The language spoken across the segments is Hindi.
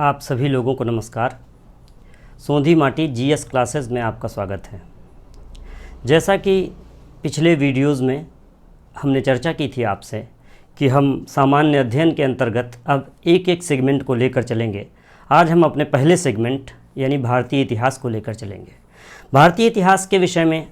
आप सभी लोगों को नमस्कार। सोंधी माटी जीएस क्लासेस में आपका स्वागत है। जैसा कि पिछले वीडियोज़ में हमने चर्चा की थी आपसे कि हम सामान्य अध्ययन के अंतर्गत अब एक एक सेगमेंट को लेकर चलेंगे। आज हम अपने पहले सेगमेंट यानी भारतीय इतिहास को लेकर चलेंगे। भारतीय इतिहास के विषय में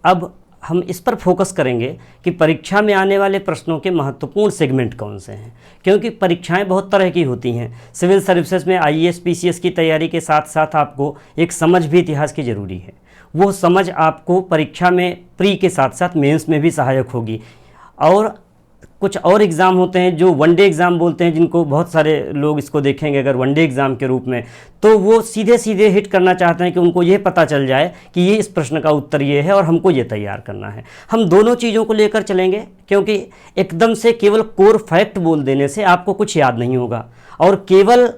अब हम इस पर फोकस करेंगे कि परीक्षा में आने वाले प्रश्नों के महत्वपूर्ण सेगमेंट कौन से हैं, क्योंकि परीक्षाएं बहुत तरह की होती हैं। सिविल सर्विसेज में आईएएस पीसीएस की तैयारी के साथ साथ आपको एक समझ भी इतिहास की ज़रूरी है। वो समझ आपको परीक्षा में प्री के साथ साथ मेंस में भी सहायक होगी। और कुछ और एग्ज़ाम होते हैं जो वनडे एग्ज़ाम बोलते हैं, जिनको बहुत सारे लोग इसको देखेंगे अगर वनडे एग्ज़ाम के रूप में, तो वो सीधे सीधे हिट करना चाहते हैं कि उनको ये पता चल जाए कि ये इस प्रश्न का उत्तर ये है और हमको ये तैयार करना है। हम दोनों चीज़ों को लेकर चलेंगे, क्योंकि एकदम से केवल कोर फैक्ट बोल देने से आपको कुछ याद नहीं होगा और केवल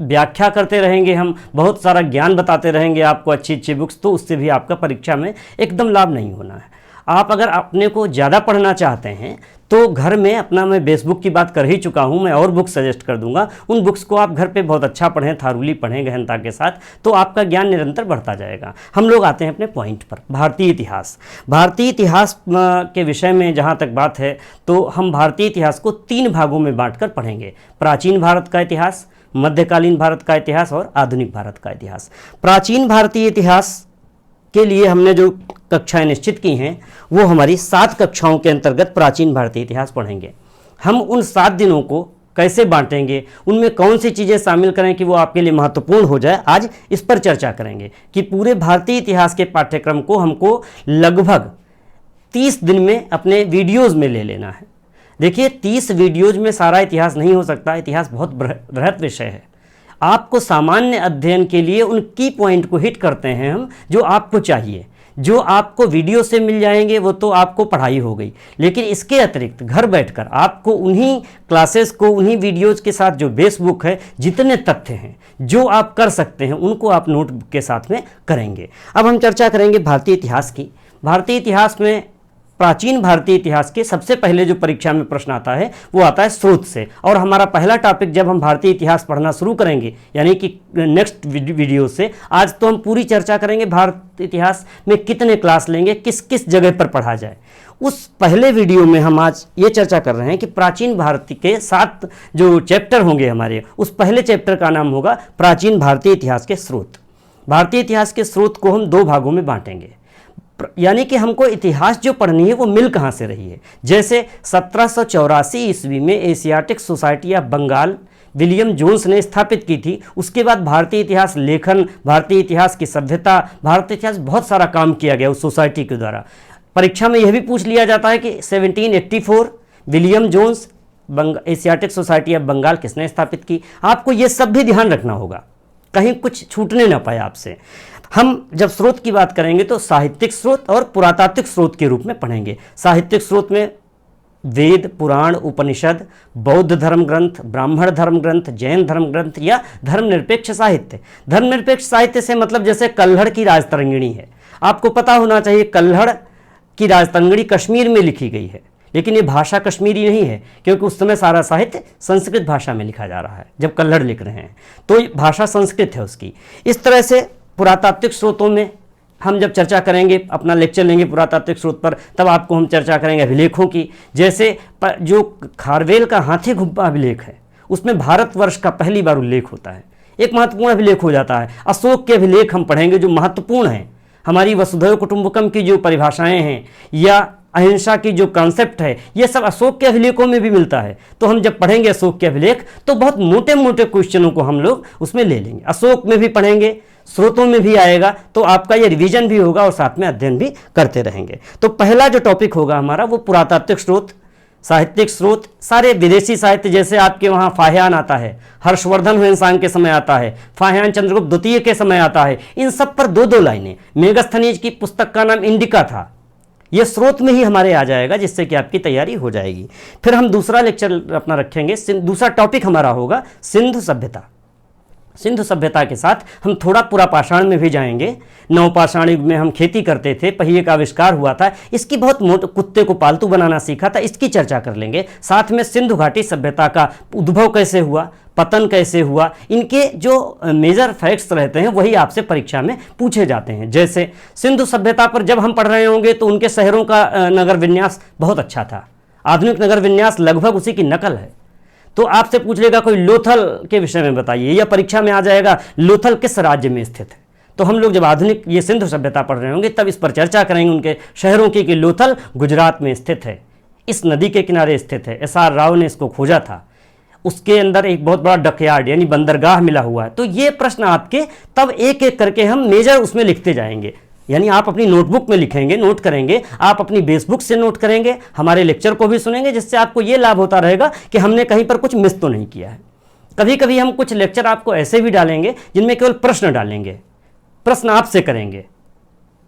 व्याख्या करते रहेंगे, हम बहुत सारा ज्ञान बताते रहेंगे आपको अच्छी अच्छी बुक्स, तो उससे भी आपका परीक्षा में एकदम लाभ नहीं होना है। आप अगर अपने को ज़्यादा पढ़ना चाहते हैं तो घर में अपना, मैं बेस बुक की बात कर ही चुका हूँ, मैं और बुक्स सजेस्ट कर दूंगा। उन बुक्स को आप घर पे बहुत अच्छा पढ़ें, थारूली पढ़ें गहनता के साथ, तो आपका ज्ञान निरंतर बढ़ता जाएगा। हम लोग आते हैं अपने पॉइंट पर। भारतीय इतिहास। भारतीय इतिहास के विषय में जहाँ तक बात है तो हम भारतीय इतिहास को 3 भागों में बाँट पढ़ेंगे। प्राचीन भारत का इतिहास, मध्यकालीन भारत का इतिहास और आधुनिक भारत का इतिहास। प्राचीन भारतीय इतिहास के लिए हमने जो कक्षाएं निश्चित की हैं वो हमारी 7 कक्षाओं के अंतर्गत प्राचीन भारतीय इतिहास पढ़ेंगे। हम उन 7 दिनों को कैसे बांटेंगे, उनमें कौन सी चीज़ें शामिल करें कि वो आपके लिए महत्वपूर्ण हो जाए, आज इस पर चर्चा करेंगे कि पूरे भारतीय इतिहास के पाठ्यक्रम को हमको लगभग 30 दिन में अपने वीडियोज़ में ले लेना है। देखिए, 30 वीडियोज़ में सारा इतिहास नहीं हो सकता, इतिहास बहुत बृहत विषय है। आपको सामान्य अध्ययन के लिए उन की पॉइंट को हिट करते हैं हम, जो आपको चाहिए। जो आपको वीडियो से मिल जाएंगे वो तो आपको पढ़ाई हो गई, लेकिन इसके अतिरिक्त घर बैठकर आपको उन्हीं क्लासेस को, उन्हीं वीडियोज़ के साथ जो बेस बुक है, जितने तथ्य हैं जो आप कर सकते हैं उनको आप नोटबुक के साथ में करेंगे। अब हम चर्चा करेंगे भारतीय इतिहास की। भारतीय इतिहास में प्राचीन भारतीय इतिहास के सबसे पहले जो परीक्षा में प्रश्न आता है वो आता है स्रोत से। और हमारा पहला टॉपिक जब हम भारतीय इतिहास पढ़ना शुरू करेंगे, यानी कि नेक्स्ट वीडियो से, आज तो हम पूरी चर्चा करेंगे भारत इतिहास में कितने क्लास लेंगे, किस किस जगह पर पढ़ा जाए। उस पहले वीडियो में हम आज ये चर्चा कर रहे हैं कि प्राचीन भारत के 7 जो चैप्टर होंगे हमारे, उस पहले चैप्टर का नाम होगा प्राचीन भारतीय इतिहास के स्रोत। भारतीय इतिहास के स्रोत को हम 2 भागों में बांटेंगे, यानी कि हमको इतिहास जो पढ़नी है वो मिल कहाँ से रही है। जैसे 1784 ईस्वी में Asiatic Society of Bengal William Jones ने स्थापित की थी। उसके बाद भारतीय इतिहास लेखन, भारतीय इतिहास की सभ्यता, भारतीय इतिहास, बहुत सारा काम किया गया उस सोसाइटी के द्वारा। परीक्षा में यह भी पूछ लिया जाता है कि 1784 William Jones Asiatic Society of Bengal किसने स्थापित की। आपको ये सब भी ध्यान रखना होगा, कहीं कुछ छूटने ना पाए आपसे। हम जब स्रोत की बात करेंगे तो साहित्यिक स्रोत और पुरातात्विक स्रोत के रूप में पढ़ेंगे। साहित्यिक स्रोत में वेद, पुराण, उपनिषद, बौद्ध धर्म ग्रंथ, ब्राह्मण धर्म ग्रंथ, जैन धर्म ग्रंथ या धर्मनिरपेक्ष साहित्य। धर्मनिरपेक्ष साहित्य से मतलब जैसे कल्हड़ की राजतरंगिणी है, आपको पता होना चाहिए कल्हड़ की राजतरंगिणी कश्मीर में लिखी गई है, लेकिन ये भाषा कश्मीरी नहीं है, क्योंकि उस समय सारा साहित्य संस्कृत भाषा में लिखा जा रहा है। जब कल्हड़ लिख रहे हैं तो भाषा संस्कृत है उसकी। इस तरह से पुरातात्विक स्रोतों में हम जब चर्चा करेंगे, अपना लेक्चर लेंगे पुरातात्विक स्रोत पर, तब आपको हम चर्चा करेंगे अभिलेखों की। जैसे जो खारवेल का हाथी गुम्फा अभिलेख है, उसमें भारतवर्ष का पहली बार उल्लेख होता है, एक महत्वपूर्ण अभिलेख हो जाता है। अशोक के अभिलेख हम पढ़ेंगे जो महत्वपूर्ण हैं। हमारी वसुधैव कुटुंबकम की जो परिभाषाएं हैं या अहिंसा की जो कॉन्सेप्ट है, ये सब अशोक के अभिलेखों में भी मिलता है। तो हम जब पढ़ेंगे अशोक के अभिलेख तो बहुत मोटे मोटे क्वेश्चनों को हम लोग उसमें ले लेंगे। अशोक में भी पढ़ेंगे, स्रोतों में भी आएगा, तो आपका ये रिवीजन भी होगा और साथ में अध्ययन भी करते रहेंगे। तो पहला जो टॉपिक होगा हमारा वो पुरातात्विक स्रोत, साहित्यिक स्रोत, सारे विदेशी साहित्य। जैसे आपके वहाँ फाहियान आता है, हर्षवर्धन हुएनसांग के समय आता है, फाहियान चंद्रगुप्त द्वितीय के समय आता है। इन सब पर 2-2 लाइनें। मेगस्थनीज की पुस्तक का नाम इंडिका था, ये स्रोत में ही हमारे आ जाएगा, जिससे कि आपकी तैयारी हो जाएगी। फिर हम दूसरा लेक्चर अपना रखेंगे, दूसरा टॉपिक हमारा होगा सिंधु सभ्यता। सिंधु सभ्यता के साथ हम थोड़ा पूरा पाषाण में भी जाएंगे। नवपाषाण युग में हम खेती करते थे, पहिए का आविष्कार हुआ था, इसकी बहुत कुत्ते को पालतू बनाना सीखा था, इसकी चर्चा कर लेंगे। साथ में सिंधु घाटी सभ्यता का उद्भव कैसे हुआ, पतन कैसे हुआ, इनके जो मेजर फैक्ट्स रहते हैं वही आपसे परीक्षा में पूछे जाते हैं। जैसे सिंधु सभ्यता पर जब हम पढ़ रहे होंगे तो उनके शहरों का नगर विन्यास बहुत अच्छा था, आधुनिक नगर विन्यास लगभग उसी की नकल है। तो आपसे पूछ लेगा कोई लोथल के विषय में बताइए, या परीक्षा में आ जाएगा लोथल किस राज्य में स्थित है। तो हम लोग जब आधुनिक ये सिंधु सभ्यता पढ़ रहे होंगे तब इस पर चर्चा करेंगे उनके शहरों की, कि लोथल गुजरात में स्थित है, इस नदी के किनारे स्थित है, एस आर राव ने इसको खोजा था, उसके अंदर एक बहुत बड़ा डकयार्ड यानी बंदरगाह मिला हुआ है। तो ये प्रश्न आपके तब एक एक करके हम मेजर उसमें लिखते जाएंगे, यानी आप अपनी नोटबुक में लिखेंगे, नोट करेंगे, आप अपनी बेसबुक से नोट करेंगे, हमारे लेक्चर को भी सुनेंगे, जिससे आपको ये लाभ होता रहेगा कि हमने कहीं पर कुछ मिस तो नहीं किया है। कभी कभी हम कुछ लेक्चर आपको ऐसे भी डालेंगे जिनमें केवल प्रश्न डालेंगे, प्रश्न आपसे करेंगे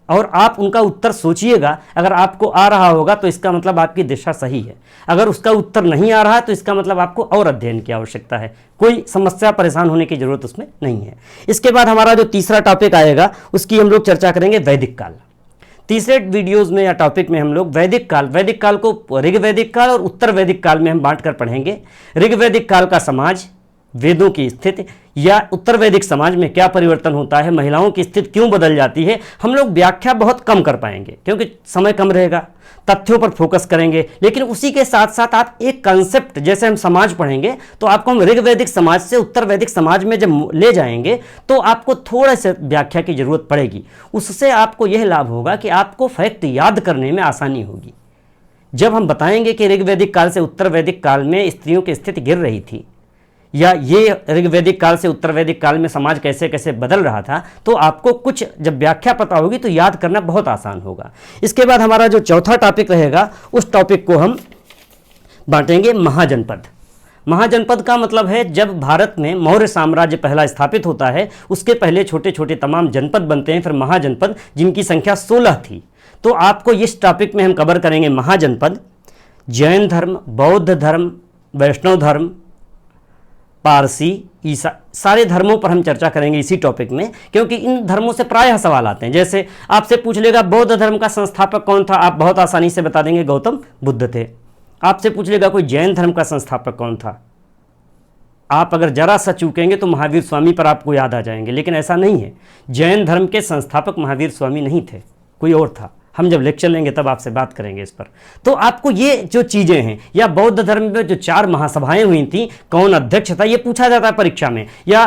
और आप उनका उत्तर सोचिएगा। अगर आपको आ रहा होगा तो इसका मतलब आपकी दिशा सही है, अगर उसका उत्तर नहीं आ रहा तो इसका मतलब आपको और अध्ययन की आवश्यकता है। कोई समस्या, परेशान होने की जरूरत उसमें नहीं है। इसके बाद हमारा जो तीसरा टॉपिक आएगा उसकी हम लोग चर्चा करेंगे वैदिक काल। तीसरे वीडियोज़ में या टॉपिक में हम लोग वैदिक काल को ऋग वैदिक काल और उत्तर वैदिक काल में हम बांट कर पढ़ेंगे। ऋग वैदिक काल का समाज, वेदों की स्थिति, या उत्तर वैदिक समाज में क्या परिवर्तन होता है, महिलाओं की स्थिति क्यों बदल जाती है, हम लोग व्याख्या बहुत कम कर पाएंगे क्योंकि समय कम रहेगा, तथ्यों पर फोकस करेंगे। लेकिन उसी के साथ साथ आप एक कंसेप्ट, जैसे हम समाज पढ़ेंगे तो आपको हम ऋग वैदिक समाज से उत्तर वैदिक समाज में जब ले जाएंगे तो आपको थोड़ा सा व्याख्या की जरूरत पड़ेगी। उससे आपको यह लाभ होगा कि आपको फैक्ट याद करने में आसानी होगी। जब हम बताएंगे कि ऋग वैदिक काल से उत्तर वैदिक काल में स्त्रियों की स्थिति गिर रही थी, या ये ऋग वैदिक काल से उत्तर वैदिक काल में समाज कैसे कैसे बदल रहा था, तो आपको कुछ जब व्याख्या पता होगी तो याद करना बहुत आसान होगा। इसके बाद हमारा जो चौथा टॉपिक रहेगा उस टॉपिक को हम बांटेंगे महाजनपद। महाजनपद का मतलब है जब भारत में मौर्य साम्राज्य पहला स्थापित होता है, उसके पहले छोटे छोटे तमाम जनपद बनते हैं, फिर महाजनपद, जिनकी संख्या 16 थी। तो आपको इस टॉपिक में हम कवर करेंगे महाजनपद, जैन धर्म, बौद्ध धर्म, वैष्णव धर्म, पारसी, ईसा, सारे धर्मों पर हम चर्चा करेंगे इसी टॉपिक में, क्योंकि इन धर्मों से प्रायः सवाल आते हैं। जैसे आपसे पूछ लेगा बौद्ध धर्म का संस्थापक कौन था, आप बहुत आसानी से बता देंगे गौतम बुद्ध थे। आपसे पूछ लेगा कोई जैन धर्म का संस्थापक कौन था, आप अगर जरा सा चूकेंगे तो महावीर स्वामी पर आपको याद आ जाएंगे, लेकिन ऐसा नहीं है। जैन धर्म के संस्थापक महावीर स्वामी नहीं थे, कोई और था। हम जब लेक्चर लेंगे तब आपसे बात करेंगे इस पर। तो आपको ये जो चीज़ें हैं, या बौद्ध धर्म में जो 4 महासभाएं हुई थी, कौन अध्यक्ष था, ये पूछा जाता है परीक्षा में। या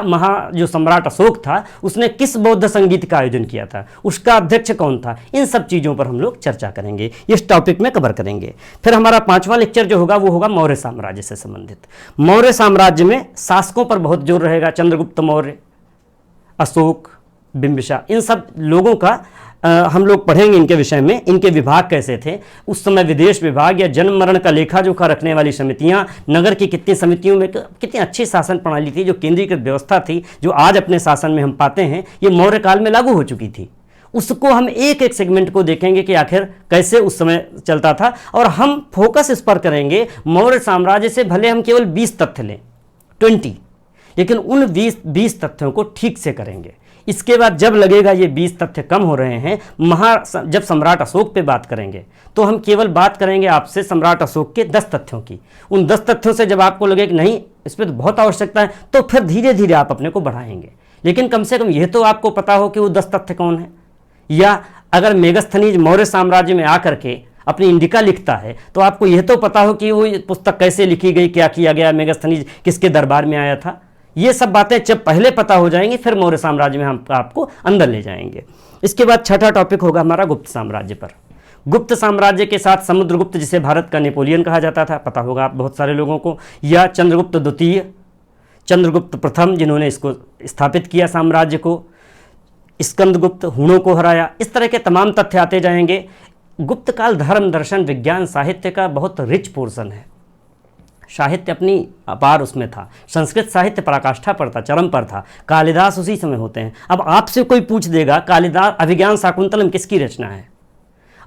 जो सम्राट अशोक था उसने किस बौद्ध संगीत का आयोजन किया था, उसका अध्यक्ष कौन था, इन सब चीज़ों पर हम लोग चर्चा करेंगे, इस टॉपिक में कवर करेंगे। फिर हमारा 5वां लेक्चर जो होगा वो होगा मौर्य साम्राज्य से संबंधित। मौर्य साम्राज्य में शासकों पर बहुत जोर रहेगा, चंद्रगुप्त मौर्य, अशोक, बिंबिसार, इन सब लोगों का हम लोग पढ़ेंगे इनके विषय में। इनके विभाग कैसे थे उस समय, विदेश विभाग या जन्म मरण का लेखा जोखा रखने वाली समितियां, नगर की कितनी समितियों में कितनी अच्छी शासन प्रणाली थी, जो केंद्रीकृत व्यवस्था थी, जो आज अपने शासन में हम पाते हैं, ये मौर्य काल में लागू हो चुकी थी। उसको हम एक एक सेगमेंट को देखेंगे कि आखिर कैसे उस समय चलता था, और हम फोकस इस पर करेंगे मौर्य साम्राज्य से भले हम केवल 20 तथ्य लें, 20, लेकिन उन 20 तथ्यों को ठीक से करेंगे। इसके बाद जब लगेगा ये 20 तथ्य कम हो रहे हैं, जब सम्राट अशोक पे बात करेंगे तो हम केवल बात करेंगे आपसे सम्राट अशोक के 10 तथ्यों की। उन 10 तथ्यों से जब आपको लगे कि नहीं इस पर तो बहुत आवश्यकता है, तो फिर धीरे धीरे आप अपने को बढ़ाएंगे। लेकिन कम से कम यह तो आपको पता हो कि वो 10 तथ्य कौन है। या अगर मेगस्थनीज मौर्य साम्राज्य में आकर के अपनी इंडिका लिखता है तो आपको यह तो पता हो कि वो पुस्तक कैसे लिखी गई, क्या किया गया, मेगस्थनीज किसके दरबार में आया था। ये सब बातें जब पहले पता हो जाएंगी फिर मौर्य साम्राज्य में हम आपको अंदर ले जाएंगे। इसके बाद 6ठा टॉपिक होगा हमारा गुप्त साम्राज्य पर। गुप्त साम्राज्य के साथ समुद्रगुप्त, जिसे भारत का नेपोलियन कहा जाता था, पता होगा आप बहुत सारे लोगों को, या चंद्रगुप्त द्वितीय, चंद्रगुप्त प्रथम जिन्होंने इसको स्थापित किया साम्राज्य को, स्कंदगुप्त हूणों को हराया। इस तरह के तमाम तथ्य आते जाएंगे। गुप्त काल धर्म, दर्शन, विज्ञान, साहित्य का बहुत रिच पोर्शन है। साहित्य अपनी अपार उसमें था, संस्कृत साहित्य पराकाष्ठा पर था, चरम पर था। कालिदास उसी समय होते हैं। अब आपसे कोई पूछ देगा कालिदास अभिज्ञान शाकुंतलम किसकी रचना है,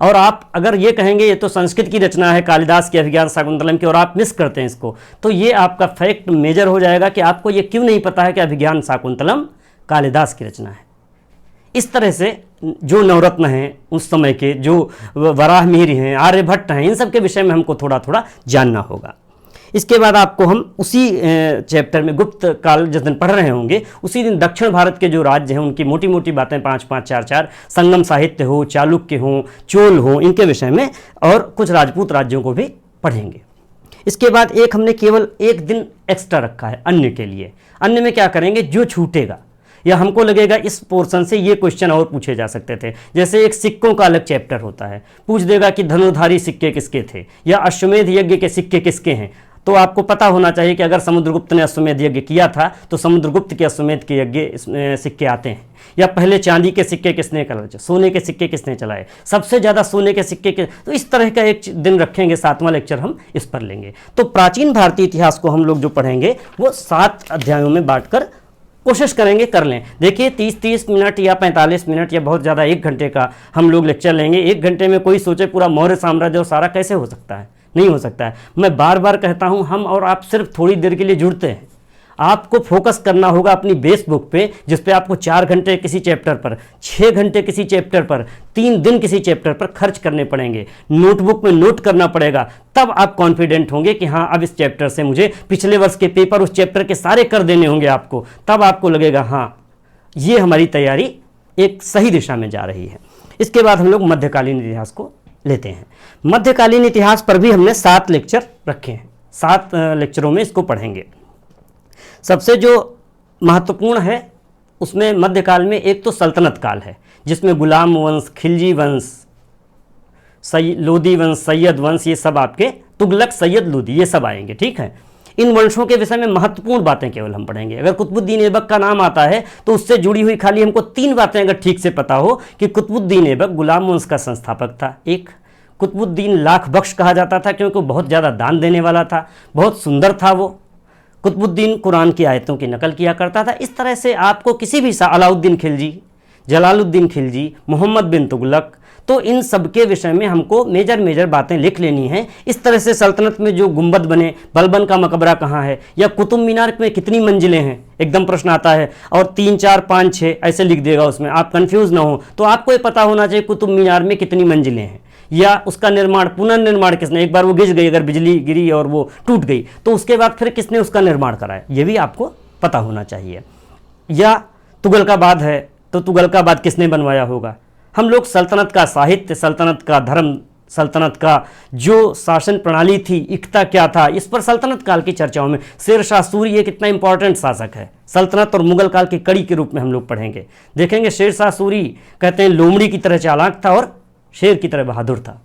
और आप अगर ये कहेंगे ये तो संस्कृत की रचना है कालिदास की अभिज्ञान शाकुंतलम की, और आप मिस करते हैं इसको, तो ये आपका फैक्ट मेजर हो जाएगा कि आपको ये क्यों नहीं पता है कि अभिज्ञान शाकुंतलम कालिदास की रचना है। इस तरह से जो नवरत्न हैं उस समय के, जो वराह मिहिर हैं, आर्यभट्ट हैं, इन सब के विषय में हमको थोड़ा थोड़ा जानना होगा। इसके बाद आपको हम उसी चैप्टर में गुप्त काल जिस दिन पढ़ रहे होंगे उसी दिन दक्षिण भारत के जो राज्य हैं उनकी मोटी मोटी बातें 5-5, 4-4, संगम साहित्य हो, चालुक्य हो, चोल हो, इनके विषय में, और कुछ राजपूत राज्यों को भी पढ़ेंगे। इसके बाद एक हमने केवल एक दिन एक्स्ट्रा रखा है अन्य के लिए। अन्य में क्या करेंगे, जो छूटेगा या हमको लगेगा इस पोर्शन से ये क्वेश्चन और पूछे जा सकते थे, जैसे एक सिक्कों का अलग चैप्टर होता है, पूछ देगा कि धनुधारी सिक्के किसके थे या अश्वमेध यज्ञ के सिक्के किसके हैं। तो आपको पता होना चाहिए कि अगर समुद्रगुप्त ने अश्वमेध यज्ञ किया था तो समुद्रगुप्त के अश्वमेध के यज्ञ सिक्के आते हैं, या पहले चांदी के सिक्के किसने चलाए, सोने के सिक्के किसने चलाए, सबसे ज़्यादा सोने के सिक्के के। तो इस तरह का एक दिन रखेंगे, 7वां लेक्चर हम इस पर लेंगे। तो प्राचीन भारतीय इतिहास को हम लोग जो पढ़ेंगे वो 7 अध्यायों में बांटकर कोशिश करेंगे कर लें। देखिए 30-30 मिनट या 45 मिनट या बहुत ज़्यादा 1 घंटे का हम लोग लेक्चर लेंगे। 1 घंटे में कोई सोचे पूरा मौर्य साम्राज्य और सारा कैसे हो सकता है, नहीं हो सकता है। मैं बार बार कहता हूं, हम और आप सिर्फ थोड़ी देर के लिए जुड़ते हैं। आपको फोकस करना होगा अपनी बेस बुक पे, जिस पे आपको 4 घंटे किसी चैप्टर पर, 6 घंटे किसी चैप्टर पर, 3 दिन किसी चैप्टर पर खर्च करने पड़ेंगे। नोटबुक में नोट करना पड़ेगा, तब आप कॉन्फिडेंट होंगे कि हाँ अब इस चैप्टर से मुझे पिछले वर्ष के पेपर उस चैप्टर के सारे कर देने होंगे आपको। तब आपको लगेगा हाँ ये हमारी तैयारी एक सही दिशा में जा रही है। इसके बाद हम लोग मध्यकालीन इतिहास को लेते हैं। मध्यकालीन इतिहास पर भी हमने 7 लेक्चर रखे हैं, 7 लेक्चरों में इसको पढ़ेंगे। सबसे जो महत्वपूर्ण है उसमें मध्यकाल में एक तो सल्तनत काल है, जिसमें गुलाम वंश, खिलजी वंश, लोदी वंश, सैयद वंश, ये सब आपके तुगलक, सैयद, लोदी, ये सब आएंगे। ठीक है, इन वंशों के विषय में महत्वपूर्ण बातें केवल हम पढ़ेंगे। अगर कुतुबुद्दीन ऐबक का नाम आता है तो उससे जुड़ी हुई खाली हमको 3 बातें अगर ठीक से पता हो कि कुतुबुद्दीन ऐबक गुलाम वंश का संस्थापक था। एक, कुतुबुद्दीन लाख बख्श कहा जाता था क्योंकि बहुत ज़्यादा दान देने वाला था, बहुत सुंदर था वो। कुतुबुद्दीन कुरान की आयतों की नकल किया करता था। इस तरह से आपको किसी भी अलाउद्दीन खिलजी, जलालुद्दीन खिलजी, मोहम्मद बिन तुगलक, तो इन सब के विषय में हमको मेजर बातें लिख लेनी हैं। इस तरह से सल्तनत में जो गुंबद बने, बलबन का मकबरा कहाँ है, या कुतुब मीनार में कितनी मंजिलें हैं, एकदम प्रश्न आता है, और 3, 4, 5, 6 ऐसे लिख देगा उसमें, आप कंफ्यूज ना हो। तो आपको ये पता होना चाहिए कुतुब मीनार में कितनी मंजिलें हैं, या उसका निर्माण, पुनर्निर्माण किसने, एक बार वो गिर गई, अगर बिजली गिरी और वो टूट गई तो उसके बाद फिर किसने उसका निर्माण कराया, ये भी आपको पता होना चाहिए। या तुगलकाबाद है तो तुगलकाबाद किसने बनवाया होगा। हम लोग सल्तनत का साहित्य, सल्तनत का धर्म, सल्तनत का जो शासन प्रणाली थी, इक्ता क्या था, इस पर सल्तनत काल की चर्चाओं में शेर शाह सूरी एक कितना इंपॉर्टेंट शासक है। सल्तनत और मुगल काल की कड़ी के रूप में हम लोग पढ़ेंगे, देखेंगे। शेर शाह सूरी कहते हैं लोमड़ी की तरह चालाक था और शेर की तरह बहादुर था।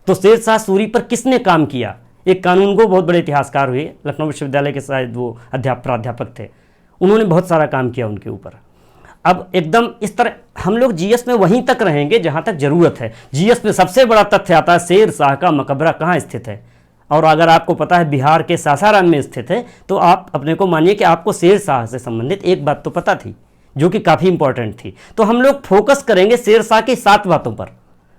तो शेर शाह सूरी पर किसने काम किया, एक कानूनगो बहुत बड़े इतिहासकार हुए, लखनऊ विश्वविद्यालय के शायद वो प्राध्यापक थे, उन्होंने बहुत सारा काम किया उनके ऊपर। अब एकदम इस तरह हम लोग जीएस में वहीं तक रहेंगे जहां तक जरूरत है। जीएस में सबसे बड़ा तथ्य आता है शेर शाह का मकबरा कहाँ स्थित है, और अगर आपको पता है बिहार के सासाराम में स्थित है तो आप अपने को मानिए कि आपको शेर शाह से संबंधित एक बात तो पता थी जो कि काफ़ी इंपॉर्टेंट थी। तो हम लोग फोकस करेंगे शेर शाह की 7 बातों पर।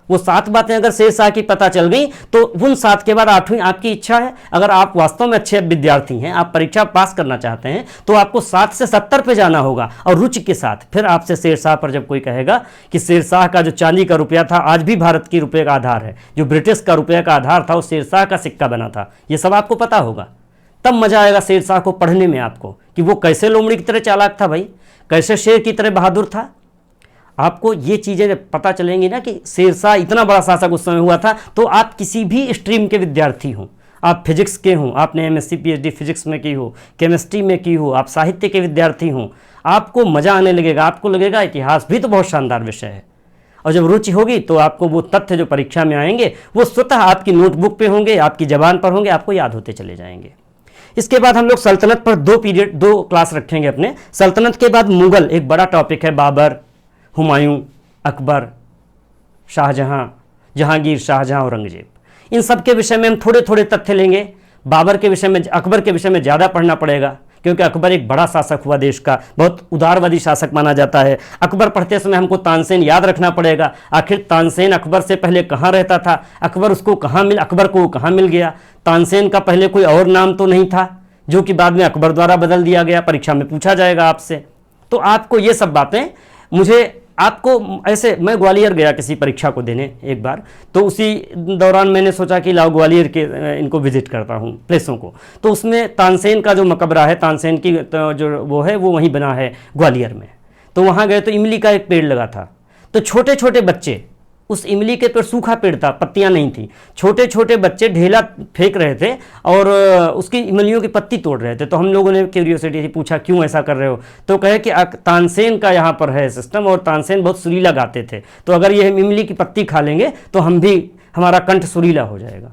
वो 7 बातें अगर शेर शाह की पता चल गई तो उन 7 के बाद 8वीं आपकी इच्छा है। अगर आप वास्तव में अच्छे विद्यार्थी हैं, आप परीक्षा पास करना चाहते हैं, तो आपको 7 से 70 पे जाना होगा और रुचि के साथ। फिर आपसे शेर शाह पर जब कोई कहेगा कि शेर शाह का जो चांदी का रुपया था आज भी भारत की रुपये का आधार है, जो ब्रिटिश का रुपये का आधार था वो शेर शाह का सिक्का बना था, ये सब आपको पता होगा। तब मजा आएगा शेर शाह को पढ़ने में आपको कि वो कैसे लोमड़ी की तरह चालाक था भाई, कैसे शेर की तरह बहादुर था। आपको ये चीज़ें पता चलेंगी ना कि शेर शाह इतना बड़ा शासक उस समय हुआ था। तो आप किसी भी स्ट्रीम के विद्यार्थी हों, आप फिजिक्स के हों, आपने एमएससी पीएचडी फिजिक्स में की हो, केमिस्ट्री में की हो, आप साहित्य के विद्यार्थी हों, आपको मज़ा आने लगेगा। आपको लगेगा इतिहास भी तो बहुत शानदार विषय है। और जब रुचि होगी तो आपको वो तथ्य जो परीक्षा में आएंगे वो स्वतः आपकी नोटबुक पे होंगे, आपकी जबान पर होंगे, आपको याद होते चले जाएंगे। इसके बाद हम लोग सल्तनत पर 2 क्लास रखेंगे अपने। सल्तनत के बाद मुगल एक बड़ा टॉपिक है, बाबर, हुमायूं, अकबर, शाहजहां, जहांगीर, शाहजहां, औरंगजेब। इन सब के विषय में हम थोड़े थोड़े तथ्य लेंगे। बाबर के विषय में, अकबर के विषय में ज़्यादा पढ़ना पड़ेगा क्योंकि अकबर एक बड़ा शासक हुआ देश का, बहुत उदारवादी शासक माना जाता है। अकबर पढ़ते समय हमको तानसेन याद रखना पड़ेगा। आखिर तानसेन अकबर से पहले कहाँ रहता था, अकबर को कहाँ मिल गया। तानसेन का पहले कोई और नाम तो नहीं था, जो कि बाद में अकबर द्वारा बदल दिया गया। परीक्षा में पूछा जाएगा आपसे। तो आपको ये सब बातें आपको ऐसे, मैं ग्वालियर गया किसी परीक्षा को देने एक बार, तो उसी दौरान मैंने सोचा कि लाओ ग्वालियर के इनको विजिट करता हूँ प्लेसों को। तो उसमें तानसेन का जो मकबरा है, तानसेन की जो वो है वो वहीं बना है ग्वालियर में। तो वहाँ गए तो इमली का एक पेड़ लगा था। तो छोटे छोटे बच्चे उस इमली के पेड़, सूखा पेड़ था, पत्तियां नहीं थी, छोटे छोटे बच्चे ढेला फेंक रहे थे और उसकी इमलियों की पत्ती तोड़ रहे थे। तो हम लोगों ने क्यूरियोसिटी पूछा क्यों ऐसा कर रहे हो, तो कहे कि तानसेन का यहाँ पर है सिस्टम और तानसेन बहुत सुरीला गाते थे, तो अगर ये इमली की पत्ती खा लेंगे तो हमारा कंठ सुरीला हो जाएगा।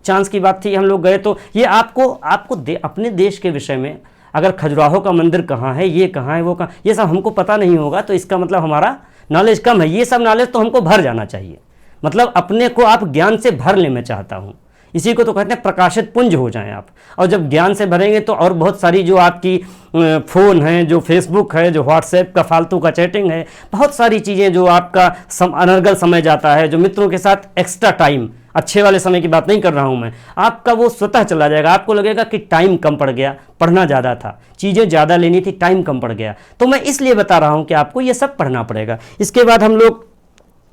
चांस की बात थी, हम लोग गए। तो ये आपको अपने देश के विषय में, अगर खजुराहो का मंदिर कहाँ है, ये कहाँ है, वो कहाँ, ये सब हमको पता नहीं होगा तो इसका मतलब हमारा नॉलेज कम है। ये सब नॉलेज तो हमको भर जाना चाहिए, मतलब अपने को आप ज्ञान से भर ले, मैं चाहता हूँ। इसी को तो कहते हैं प्रकाशित पुंज हो जाएं आप। और जब ज्ञान से भरेंगे तो और बहुत सारी जो आपकी फ़ोन है, जो फेसबुक है, जो व्हाट्सएप का फालतू का चैटिंग है, बहुत सारी चीज़ें जो आपका अनर्गल समय जाता है, जो मित्रों के साथ एक्स्ट्रा टाइम, अच्छे वाले समय की बात नहीं कर रहा हूँ मैं, आपका वो स्वतः चला जाएगा। आपको लगेगा कि टाइम कम पड़ गया, पढ़ना ज़्यादा था, चीज़ें ज़्यादा लेनी थी, टाइम कम पड़ गया। तो मैं इसलिए बता रहा हूँ कि आपको ये सब पढ़ना पड़ेगा। इसके बाद हम लोग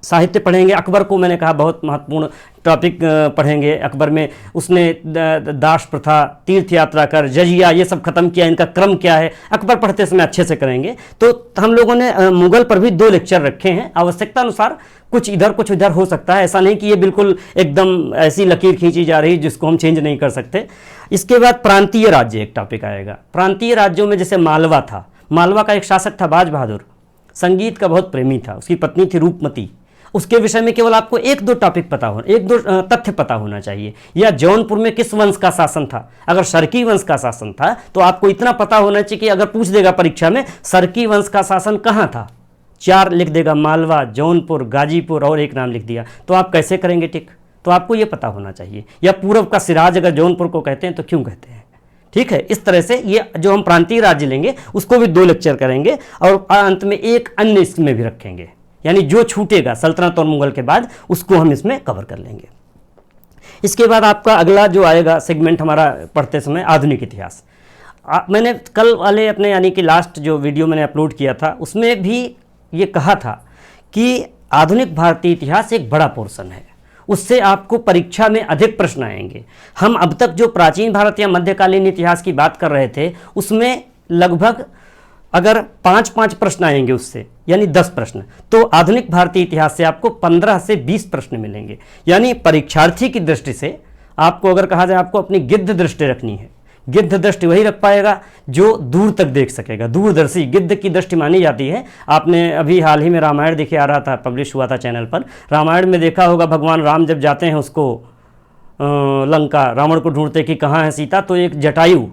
साहित्य पढ़ेंगे। अकबर को मैंने कहा बहुत महत्वपूर्ण टॉपिक पढ़ेंगे। अकबर में उसने दास प्रथा, तीर्थ यात्रा कर, जजिया, ये सब खत्म किया, इनका क्रम क्या है, अकबर पढ़ते समय अच्छे से करेंगे। तो हम लोगों ने मुगल पर भी 2 लेक्चर रखे हैं, आवश्यकता अनुसार कुछ इधर कुछ उधर हो सकता है, ऐसा नहीं कि ये बिल्कुल एकदम ऐसी लकीर खींची जा रही जिसको हम चेंज नहीं कर सकते। इसके बाद प्रांतीय राज्य एक टॉपिक आएगा। प्रांतीय राज्यों में जैसे मालवा था, मालवा का एक शासक था बाज बहादुर, संगीत का बहुत प्रेमी था, उसकी पत्नी थी रूपमती। उसके विषय में केवल आपको 1-2 टॉपिक पता हो, 1-2 तथ्य पता होना चाहिए। या जौनपुर में किस वंश का शासन था, अगर सरकी वंश का शासन था तो आपको इतना पता होना चाहिए कि अगर पूछ देगा परीक्षा में सरकी वंश का शासन कहाँ था, 4 लिख देगा, मालवा, जौनपुर, गाजीपुर और एक नाम लिख दिया, तो आप कैसे करेंगे टिक? तो आपको ये पता होना चाहिए। या पूर्व का सिराज अगर जौनपुर को कहते हैं तो क्यों कहते हैं, ठीक है। इस तरह से ये जो हम प्रांतीय राज्य लेंगे उसको भी 2 लेक्चर करेंगे और अंत में एक अन्य इसमें भी रखेंगे, यानी जो छूटेगा सल्तनत और मुगल के बाद उसको हम इसमें कवर कर लेंगे। इसके बाद आपका अगला जो आएगा सेगमेंट हमारा पढ़ते समय आधुनिक इतिहास। मैंने कल वाले अपने यानी कि लास्ट जो वीडियो मैंने अपलोड किया था उसमें भी ये कहा था कि आधुनिक भारतीय इतिहास एक बड़ा पोर्शन है, उससे आपको परीक्षा में अधिक प्रश्न आएंगे। हम अब तक जो प्राचीन भारत या मध्यकालीन इतिहास की बात कर रहे थे उसमें लगभग अगर 5-5 प्रश्न आएंगे उससे, यानी 10 प्रश्न, तो आधुनिक भारतीय इतिहास से आपको 15 से 20 प्रश्न मिलेंगे। यानी परीक्षार्थी की दृष्टि से आपको अगर कहा जाए आपको अपनी गिद्ध दृष्टि रखनी है, गिद्ध दृष्टि वही रख पाएगा जो दूर तक देख सकेगा, दूरदर्शी गिद्ध की दृष्टि मानी जाती है। आपने अभी हाल ही में रामायण देखे आ रहा था, पब्लिश हुआ था चैनल पर, रामायण में देखा होगा भगवान राम जब जाते हैं उसको लंका, रावण को ढूंढते कि कहाँ है सीता, तो एक जटायु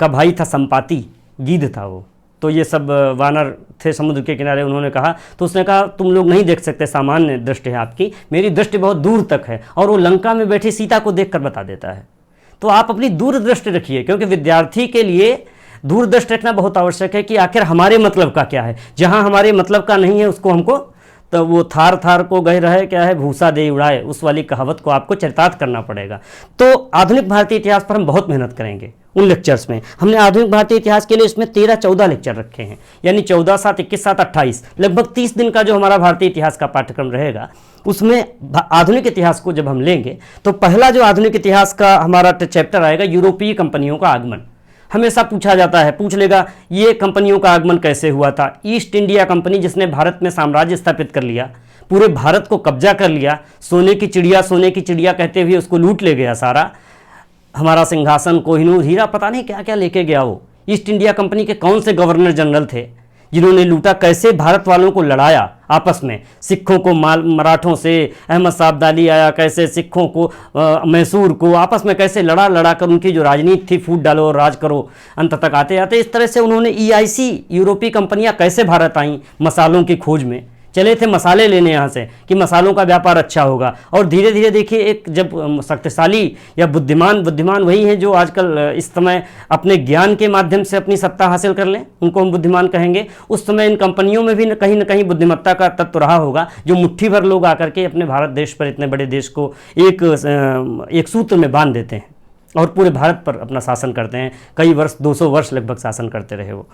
का भाई था संपाति, गीध था वो, तो ये सब वानर थे समुद्र के किनारे, उन्होंने कहा, तो उसने कहा तुम लोग नहीं देख सकते, सामान्य दृष्टि है आपकी, मेरी दृष्टि बहुत दूर तक है, और वो लंका में बैठी सीता को देखकर बता देता है। तो आप अपनी दूरदृष्टि रखिए, क्योंकि विद्यार्थी के लिए दूरदृष्टि रखना बहुत आवश्यक है कि आखिर हमारे मतलब का क्या है। जहाँ हमारे मतलब का नहीं है उसको हमको, तो वो थार थार को गह रहे क्या है भूसा दे उड़ाए, उस वाली कहावत को आपको चरितार्थ करना पड़ेगा। तो आधुनिक भारतीय इतिहास पर हम बहुत मेहनत करेंगे उन लेक्चर्स में। हमने आधुनिक भारतीय इतिहास के लिए इसमें 13-14 लेक्चर रखे हैं, यानी 14, 7, 21, 7, 28, लगभग 30 दिन का जो हमारा भारतीय इतिहास का पाठ्यक्रम रहेगा उसमें आधुनिक इतिहास को जब हम लेंगे तो पहला जो आधुनिक इतिहास का हमारा चैप्टर आएगा यूरोपीय कंपनियों का आगमन। हमेशा पूछा जाता है, पूछ लेगा ये कंपनियों का आगमन कैसे हुआ था। ईस्ट इंडिया कंपनी जिसने भारत में साम्राज्य स्थापित कर लिया, पूरे भारत को कब्जा कर लिया, सोने की चिड़िया कहते हुए उसको लूट ले गया सारा, हमारा सिंहासन, कोहिनूर, हीरा, पता नहीं क्या क्या लेके गया वो। ईस्ट इंडिया कंपनी के कौन से गवर्नर जनरल थे जिन्होंने लूटा, कैसे भारत वालों को लड़ाया आपस में, सिखों को मराठों से, अहमद साहब दाली आया, कैसे सिखों को मैसूर को आपस में कैसे लड़ा कर उनकी जो राजनीति थी फूट डालो और राज करो, अंत तक आते आते इस तरह से उन्होंने EIC यूरोपीय कंपनियां कैसे भारत आईं मसालों की खोज में, चले थे मसाले लेने यहाँ से कि मसालों का व्यापार अच्छा होगा, और धीरे धीरे देखिए एक जब शक्तिशाली या बुद्धिमान वही हैं जो आजकल इस समय अपने ज्ञान के माध्यम से अपनी सत्ता हासिल कर लें, उनको हम बुद्धिमान कहेंगे। उस समय इन कंपनियों में भी न कहीं बुद्धिमत्ता का तत्व रहा होगा, जो मुट्ठी भर लोग आकर के अपने भारत देश पर, इतने बड़े देश को एक सूत्र में बांध देते हैं और पूरे भारत पर अपना शासन करते हैं। कई वर्ष, 200 वर्ष लगभग शासन करते रहे वो।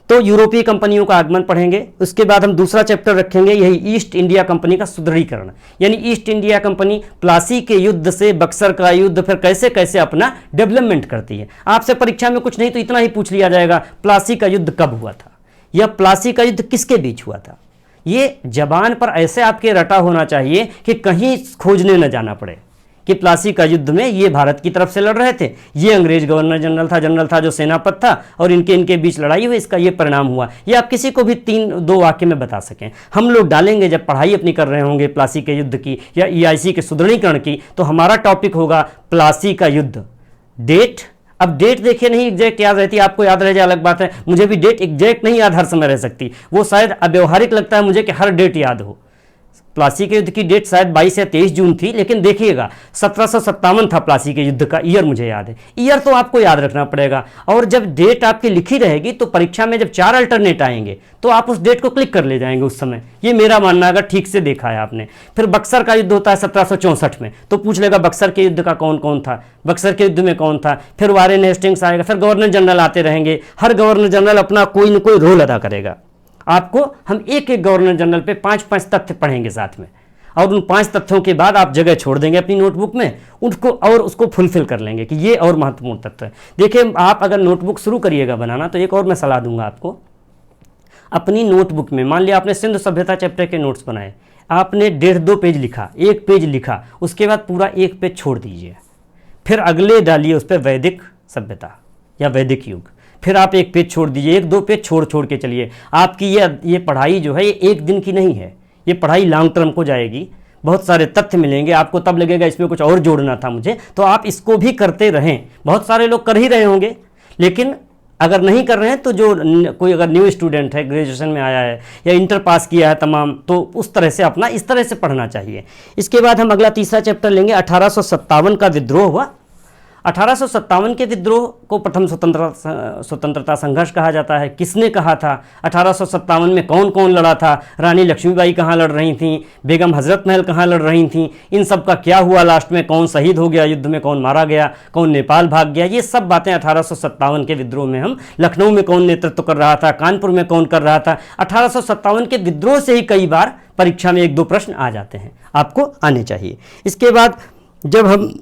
तो यूरोपीय कंपनियों का आगमन पढ़ेंगे। उसके बाद हम दूसरा चैप्टर रखेंगे, यही ईस्ट इंडिया कंपनी का सुदृढ़ीकरण, यानी ईस्ट इंडिया कंपनी प्लासी के युद्ध से बक्सर का युद्ध, फिर कैसे कैसे अपना डेवलपमेंट करती है। आपसे परीक्षा में कुछ नहीं तो इतना ही पूछ लिया जाएगा, प्लासी का युद्ध कब हुआ था, या प्लासी का युद्ध किसके बीच हुआ था। ये जबान पर ऐसे आपके रटा होना चाहिए कि कहीं खोजने न जाना पड़े कि प्लासी का युद्ध में ये भारत की तरफ से लड़ रहे थे, ये अंग्रेज गवर्नर जनरल था जो सेनापति था, और इनके बीच लड़ाई हुई, इसका ये परिणाम हुआ। ये आप किसी को भी 3-2 वाक्य में बता सकें। हम लोग डालेंगे जब पढ़ाई अपनी कर रहे होंगे प्लासी के युद्ध की या EIC के सुदृढ़ीकरण की, तो हमारा टॉपिक होगा प्लासी का युद्ध। डेट, अब डेट देखिए नहीं एग्जैक्ट याद रहती, आपको याद रह जाए अलग बात है, मुझे भी डेट एग्जैक्ट नहीं याद हर समय रह सकती, वो शायद अव्यवहारिक लगता है मुझे कि हर डेट याद हो। प्लासी के युद्ध की डेट शायद 22 या 23 जून थी, लेकिन देखिएगा 1757 था प्लासी के युद्ध का ईयर, मुझे याद है। ईयर तो आपको याद रखना पड़ेगा, और जब डेट आपकी लिखी रहेगी तो परीक्षा में जब 4 अल्टरनेट आएंगे तो आप उस डेट को क्लिक कर ले जाएंगे उस समय। ये मेरा मानना, अगर ठीक से देखा है आपने। फिर बक्सर का युद्ध होता है 1764 में, तो पूछ लेगा बक्सर के युद्ध का कौन कौन था, बक्सर के युद्ध में कौन था। फिर वारेन हेस्टिंग्स आएगा, फिर गवर्नर जनरल आते रहेंगे, हर गवर्नर जनरल अपना कोई न कोई रोल अदा करेगा। आपको हम एक एक गवर्नर जनरल पे 5-5 तथ्य पढ़ेंगे साथ में, और उन 5 तथ्यों के बाद आप जगह छोड़ देंगे अपनी नोटबुक में उनको, और उसको फुलफिल कर लेंगे कि ये और महत्वपूर्ण तथ्य है। देखिए, आप अगर नोटबुक शुरू करिएगा बनाना, तो एक और मैं सलाह दूंगा आपको, अपनी नोटबुक में, मान लिया आपने सिंधु सभ्यता चैप्टर के नोट्स बनाए, आपने 1.5-2 पेज लिखा, 1 पेज लिखा, उसके बाद पूरा 1 पेज छोड़ दीजिए, फिर अगले डालिए उस पर वैदिक सभ्यता या वैदिक युग, फिर आप 1 पेज छोड़ दीजिए, 1-2 पेज छोड़ के चलिए। आपकी ये पढ़ाई जो है ये 1 दिन की नहीं है, ये पढ़ाई लॉन्ग टर्म को जाएगी। बहुत सारे तथ्य मिलेंगे आपको, तब लगेगा इसमें कुछ और जोड़ना था मुझे, तो आप इसको भी करते रहें। बहुत सारे लोग कर ही रहे होंगे, लेकिन अगर नहीं कर रहे हैं तो जो कोई अगर न्यू स्टूडेंट है, ग्रेजुएशन में आया है या इंटर पास किया है तमाम, तो उस तरह से अपना इस तरह से पढ़ना चाहिए। इसके बाद हम अगला तीसरा चैप्टर लेंगे, 1857 का विद्रोह हुआ। 1857 के विद्रोह को प्रथम स्वतंत्रता संघर्ष कहा जाता है। किसने कहा था? 1857 में कौन कौन लड़ा था? रानी लक्ष्मीबाई कहाँ लड़ रही थीं? बेगम हजरत महल कहाँ लड़ रही थीं? इन सब का क्या हुआ लास्ट में? कौन शहीद हो गया युद्ध में, कौन मारा गया, कौन नेपाल भाग गया? ये सब बातें 1857 के विद्रोह में हम, लखनऊ में कौन नेतृत्व कर रहा था, कानपुर में कौन कर रहा था। 1857 के विद्रोह से ही कई बार परीक्षा में 1-2 प्रश्न आ जाते हैं, आपको आने चाहिए। इसके बाद जब हम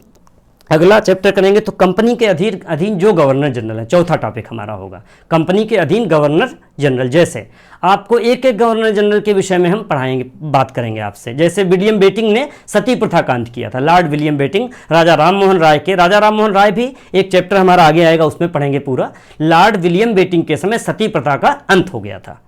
अगला चैप्टर करेंगे तो कंपनी के अधीन जो गवर्नर जनरल है, चौथा टॉपिक हमारा होगा कंपनी के अधीन गवर्नर जनरल। जैसे आपको एक एक गवर्नर जनरल के विषय में हम पढ़ाएंगे, बात करेंगे आपसे। जैसे विलियम बेटिंग ने सती प्रथा का अंत किया था, लॉर्ड विलियम बेटिंग, राजा राम मोहन राय के, राजा राम मोहन राय भी एक चैप्टर हमारा आगे आएगा, उसमें पढ़ेंगे पूरा। लॉर्ड विलियम बेटिंग के समय सती प्रथा का अंत हो गया था।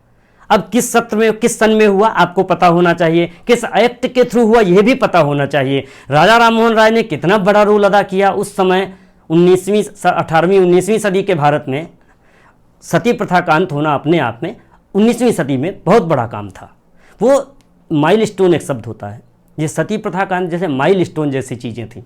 अब किस सत्र में, किस सन में हुआ आपको पता होना चाहिए, किस एक्ट के थ्रू हुआ यह भी पता होना चाहिए। राजा राम मोहन राय ने कितना बड़ा रोल अदा किया उस समय 18वीं-19वीं सदी के भारत में। सती प्रथा का अंत होना अपने आप में 19वीं सदी में बहुत बड़ा काम था। वो माइलस्टोन एक शब्द होता है, ये सती प्रथा का अंत जैसे माइलस्टोन जैसी चीज़ें थी,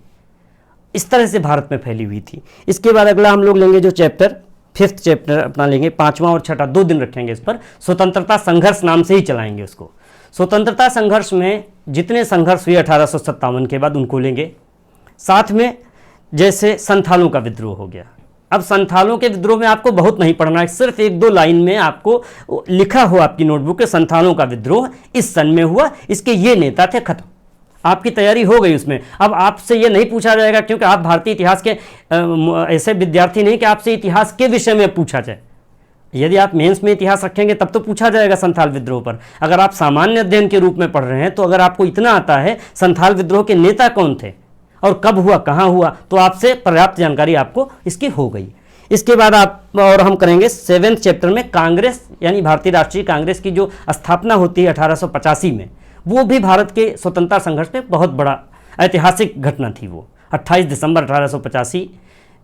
इस तरह से भारत में फैली हुई थी। इसके बाद अगला हम लोग लेंगे जो चैप्टर, 5th चैप्टर अपना लेंगे, 5वां और 6ठा, 2 दिन रखेंगे इस पर। स्वतंत्रता संघर्ष नाम से ही चलाएंगे उसको। स्वतंत्रता संघर्ष में जितने संघर्ष हुए 1857 के बाद उनको लेंगे। साथ में जैसे संथालों का विद्रोह हो गया। अब संथालों के विद्रोह में आपको बहुत नहीं पढ़ना है, सिर्फ 1-2 लाइन में आपको लिखा हो आपकी नोटबुक के, संथालों का विद्रोह इस सन में हुआ, इसके ये नेता थे, खत्म। आपकी तैयारी हो गई उसमें। अब आपसे ये नहीं पूछा जाएगा, क्योंकि आप भारतीय इतिहास के ऐसे विद्यार्थी नहीं कि आपसे इतिहास के विषय में पूछा जाए। यदि आप मेंस में इतिहास रखेंगे तब तो पूछा जाएगा संथाल विद्रोह पर। अगर आप सामान्य अध्ययन के रूप में पढ़ रहे हैं तो अगर आपको इतना आता है संथाल विद्रोह के नेता कौन थे और कब हुआ, कहाँ हुआ, तो आपसे पर्याप्त जानकारी आपको इसकी हो गई। इसके बाद आप और हम करेंगे 7th चैप्टर में कांग्रेस, यानी भारतीय राष्ट्रीय कांग्रेस की जो स्थापना होती है 1885 में, वो भी भारत के स्वतंत्रता संघर्ष में बहुत बड़ा ऐतिहासिक घटना थी। वो 28 दिसंबर 1885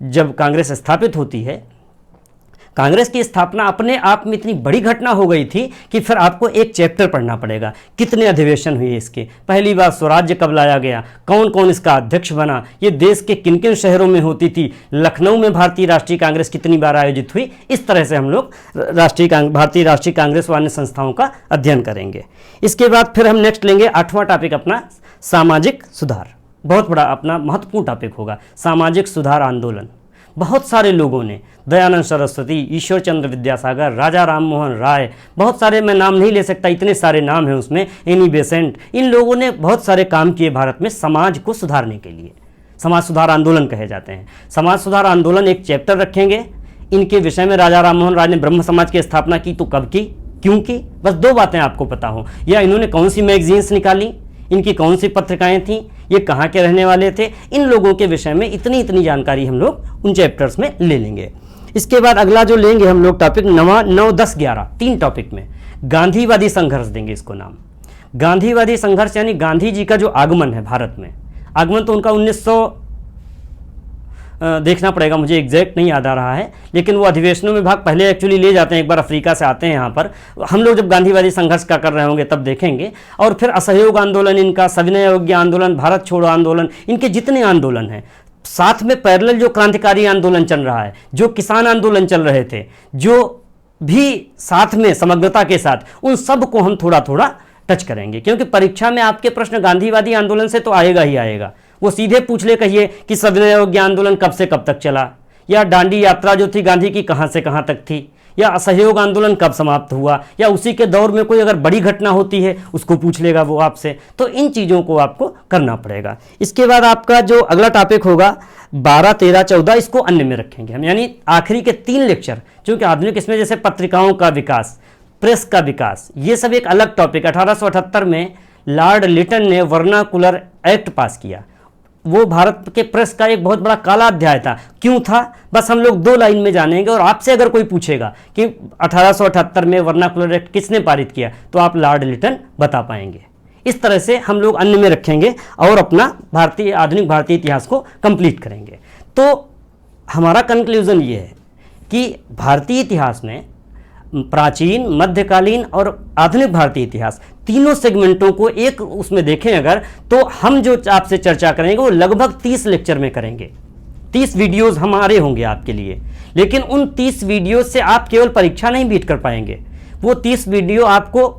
जब कांग्रेस स्थापित होती है कांग्रेस की स्थापना अपने आप में इतनी बड़ी घटना हो गई थी कि फिर आपको एक चैप्टर पढ़ना पड़ेगा। कितने अधिवेशन हुए इसके, पहली बार स्वराज्य कब लाया गया, कौन कौन इसका अध्यक्ष बना, ये देश के किन किन शहरों में होती थी, लखनऊ में भारतीय राष्ट्रीय कांग्रेस कितनी बार आयोजित हुई। इस तरह से हम लोग भारतीय राष्ट्रीय कांग्रेस व अन्य संस्थाओं का अध्ययन करेंगे। इसके बाद फिर हम नेक्स्ट लेंगे 8वां टॉपिक अपना सामाजिक सुधार। बहुत बड़ा अपना महत्वपूर्ण टॉपिक होगा सामाजिक सुधार आंदोलन। बहुत सारे लोगों ने, दयानंद सरस्वती, ईश्वर चंद्र विद्यासागर, राजा राम मोहन राय, बहुत सारे, मैं नाम नहीं ले सकता, इतने सारे नाम हैं उसमें, एनी बेसेंट, इन लोगों ने बहुत सारे काम किए भारत में समाज को सुधारने के लिए। समाज सुधार आंदोलन कहे जाते हैं। समाज सुधार आंदोलन एक चैप्टर रखेंगे। इनके विषय में राजा राम मोहन राय ने ब्रह्म समाज की स्थापना की तो कब की, क्यों की, बस 2 बातें आपको पता हो, या इन्होंने कौन सी मैगजीन्स निकाली, इनकी कौन सी पत्रिकाएं थीं, ये कहाँ के रहने वाले थे, इन लोगों के विषय में इतनी जानकारी हम लोग उन चैप्टर्स में ले लेंगे। इसके बाद अगला जो लेंगे हम लोग टॉपिक 9, 10, 11, 3 टॉपिक में गांधीवादी संघर्ष देंगे इसको नाम। गांधीवादी संघर्ष यानी गांधी जी का जो आगमन है भारत में, आगमन तो उनका 1900 देखना पड़ेगा, मुझे एग्जैक्ट नहीं याद आ रहा है, लेकिन वो अधिवेशनों में भाग पहले एक्चुअली ले जाते हैं। एक बार अफ्रीका से आते हैं यहाँ पर, हम लोग जब गांधीवादी संघर्ष का कर रहे होंगे तब देखेंगे। और फिर असहयोग आंदोलन इनका, सविनय अवज्ञा आंदोलन, भारत छोड़ो आंदोलन, इनके जितने आंदोलन हैं, साथ में पैरेलल जो क्रांतिकारी आंदोलन चल रहा है, जो किसान आंदोलन चल रहे थे, जो भी साथ में समग्रता के साथ, उन सब को हम थोड़ा थोड़ा टच करेंगे। क्योंकि परीक्षा में आपके प्रश्न गांधीवादी आंदोलन से तो आएगा ही आएगा। वो सीधे पूछ ले कहिए कि सविनय अवज्ञा आंदोलन कब से कब तक चला, या दांडी यात्रा जो थी गांधी की कहाँ से कहाँ तक थी, या असहयोग आंदोलन कब समाप्त हुआ, या उसी के दौर में कोई अगर बड़ी घटना होती है उसको पूछ लेगा वो आपसे। तो इन चीज़ों को आपको करना पड़ेगा। इसके बाद आपका जो अगला टॉपिक होगा 12, 13, 14, इसको अन्य में रखेंगे हम, यानी आखिरी के 3 लेक्चर, क्योंकि आधुनिक इसमें जैसे पत्रिकाओं का विकास, प्रेस का विकास, ये सब एक अलग टॉपिक। 1878 में लॉर्ड लिटन ने वर्नाकुलर एक्ट पास किया। वो भारत के प्रेस का एक बहुत बड़ा काला अध्याय था। क्यों था, बस हम लोग 2 लाइन में जानेंगे। और आपसे अगर कोई पूछेगा कि 1878 में वर्नाकुलर एक्ट किसने पारित किया, तो आप लॉर्ड लिटन बता पाएंगे। इस तरह से हम लोग अन्य में रखेंगे और अपना आधुनिक भारतीय इतिहास को कंप्लीट करेंगे। तो हमारा कंक्लूजन ये है कि भारतीय इतिहास में प्राचीन, मध्यकालीन और आधुनिक भारतीय इतिहास, तीनों सेगमेंटों को एक उसमें देखें अगर, तो हम जो आपसे चर्चा करेंगे वो लगभग 30 लेक्चर में करेंगे। 30 वीडियोस हमारे होंगे आपके लिए, लेकिन उन 30 वीडियो से आप केवल परीक्षा नहीं बीट कर पाएंगे। वो 30 वीडियो आपको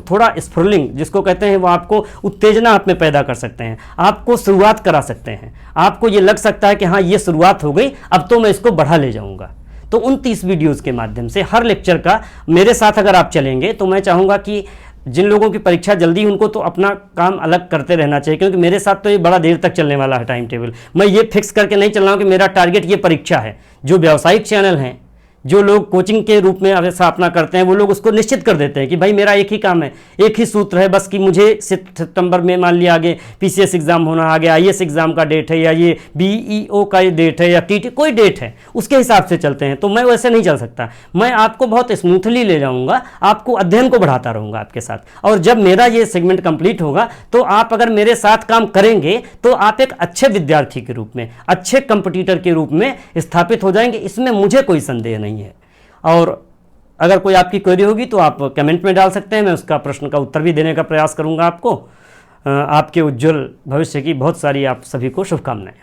थोड़ा स्फुरलिंग जिसको कहते हैं, वो आपको उत्तेजना आप में पैदा कर सकते हैं, आपको शुरुआत करा सकते हैं। आपको ये लग सकता है कि हाँ ये शुरुआत हो गई, अब तो मैं इसको बढ़ा ले जाऊँगा। तो उन 30 वीडियोस के माध्यम से हर लेक्चर का मेरे साथ अगर आप चलेंगे, तो मैं चाहूँगा कि जिन लोगों की परीक्षा जल्दी, उनको तो अपना काम अलग करते रहना चाहिए, क्योंकि मेरे साथ तो ये बड़ा देर तक चलने वाला है टाइम टेबल। मैं ये फिक्स करके नहीं चल रहा हूँ कि मेरा टारगेट ये परीक्षा है। जो व्यावसायिक चैनल हैं, जो लोग कोचिंग के रूप में स्थापना करते हैं, वो लोग उसको निश्चित कर देते हैं कि भाई मेरा एक ही काम है, एक ही सूत्र है बस, कि मुझे सितंबर में मान लिया आगे पीसीएस एग्जाम होना, आगे आईएएस एग्जाम का डेट है, या ये बीईओ का डेट है, या टीटी कोई डेट है, उसके हिसाब से चलते हैं। तो मैं वैसे नहीं चल सकता। मैं आपको बहुत स्मूथली ले जाऊँगा, आपको अध्ययन को बढ़ाता रहूँगा आपके साथ। और जब मेरा ये सेगमेंट कंप्लीट होगा, तो आप अगर मेरे साथ काम करेंगे, तो आप एक अच्छे विद्यार्थी के रूप में, अच्छे कंपटीटर के रूप में स्थापित हो जाएंगे। इसमें मुझे कोई संदेह नहीं है। और अगर कोई आपकी क्वेरी होगी तो आप कमेंट में डाल सकते हैं, मैं उसका प्रश्न का उत्तर भी देने का प्रयास करूंगा आपको। आपके उज्जवल भविष्य की बहुत सारी आप सभी को शुभकामनाएं।